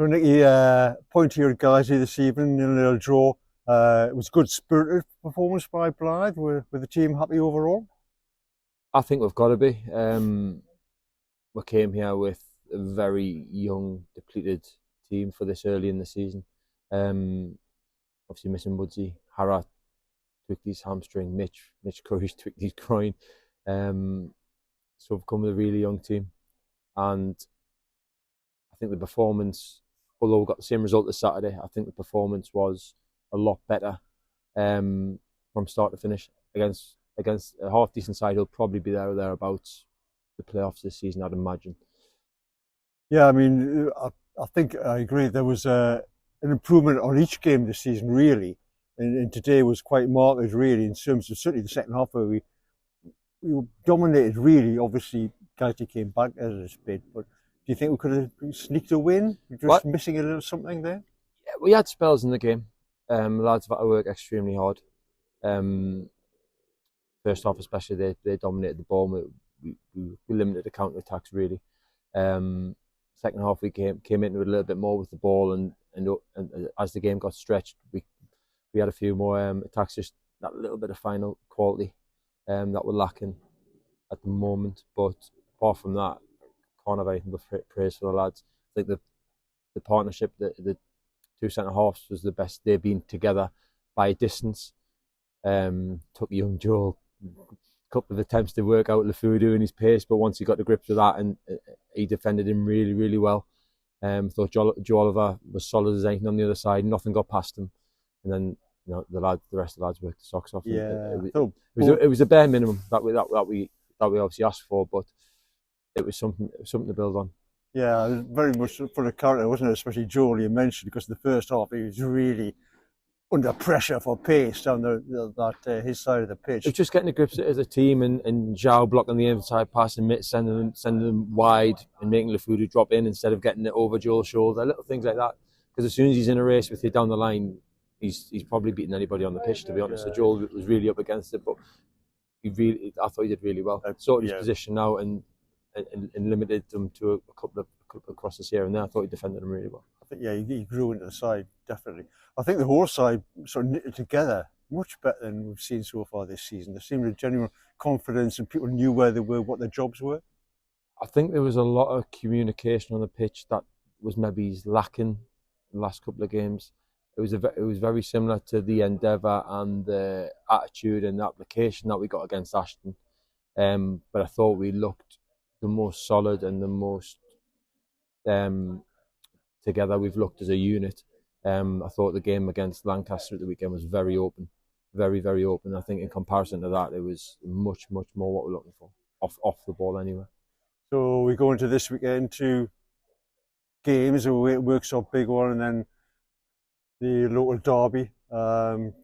So Nicky, point to your Guiseley this evening in a little draw. It was a good spirited performance by Blythe. With the team happy overall? I think we've got to be. We came here with a very young, depleted team for this early in the season. Um, Obviously missing Woodsy, Harrat tweaked his hamstring, Mitch Curry's tweaked his groin. So we've come with a really young team, and I think the performance, although we got the same result as Saturday, I think the performance was a lot better from start to finish against a half decent side. He'll probably be there or thereabouts the playoffs this season, I'd imagine. Yeah, I mean, I think I agree. There was an improvement on each game this season, really, and today was quite marked, really, in terms of certainly the second half where we dominated. Really, obviously, Guiseley came back as a bit, but do you think we could have sneaked a win? Just What? missing a little something there. Yeah, we had spells in the game. Lads have had to work extremely hard. First half, especially, they dominated the ball. We limited the counter attacks really. Second half, we came into it a little bit more with the ball, and as the game got stretched, we had a few more attacks, just that little bit of final quality that we're lacking at the moment. But apart from that, can't have anything but praise for the lads. I think the partnership, the two centre halves was the best they've been together by a distance. Took young Joel a couple of attempts to work out Lafudu and his pace, but once he got the grips of that, and he defended him really, really well. Thought Joe Oliver was solid as anything on the other side. Nothing got past him, and then the rest of the lads worked the socks off. Yeah, It was a bare minimum that we obviously asked for, but it was something to build on. Yeah, very much for the character, wasn't it? Especially Joel, you mentioned, because the first half he was really under pressure for pace down his side of the pitch. It's just getting the grips as a team, and Zhao blocking the inside pass and sending them wide and making Lafudu drop in instead of getting it over Joel's shoulder. Little things like that. Because as soon as he's in a race with you down the line, he's probably beating anybody on the pitch, to be honest. So Joel was really up against it, but I thought he did really well. Sorted his position out and limited them to a couple of crosses here and there. I thought he defended them really well. I think, yeah, he grew into the side, definitely. I think the whole side sort of knitted together much better than we've seen so far this season. There seemed a genuine confidence, and people knew where they were, what their jobs were. I think there was a lot of communication on the pitch that was maybe lacking in the last couple of games. It was very similar to the endeavour and the attitude and the application that we got against Ashton. But I thought we looked the most solid and the most together we've looked as a unit. I thought the game against Lancaster at the weekend was very open, very, very open. I think in comparison to that, it was much, much more what we're looking for, off the ball anyway. So we go into this weekend, 2 games, a workshop big one, and then the local derby.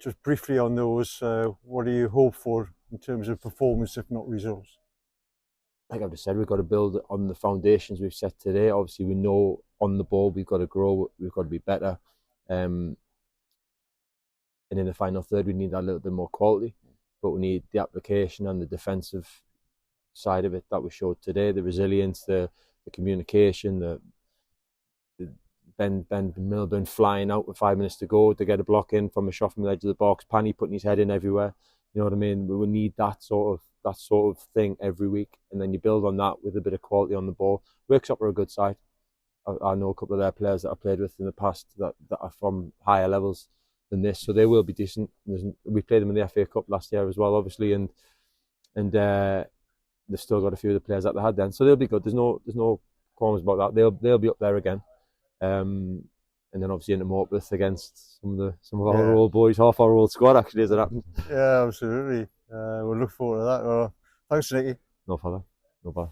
Just briefly on those, what do you hope for in terms of performance, if not results? Like I've just said, we've got to build on the foundations we've set today. Obviously, we know on the ball we've got to grow, we've got to be better. And in the final third, we need that little bit more quality, but we need the application and the defensive side of it that we showed today, the resilience, the communication, the Ben Milburn flying out with 5 minutes to go to get a block in from a shot from the edge of the box, Panny putting his head in everywhere. You know what I mean? We will need that sort of thing every week, and then you build on that with a bit of quality on the ball. Workshop are a good side. I know a couple of their players that I played with in the past that are from higher levels than this, so they will be decent. We played them in the FA Cup last year as well, obviously, and they've still got a few of the players that they had then, so they'll be good. There's no qualms about that. They'll be up there again, and then obviously into Morpeth against some of our old boys, half our old squad actually, as it happens. Yeah, absolutely. We'll look forward to that. Well, thanks, Nicky. No bother.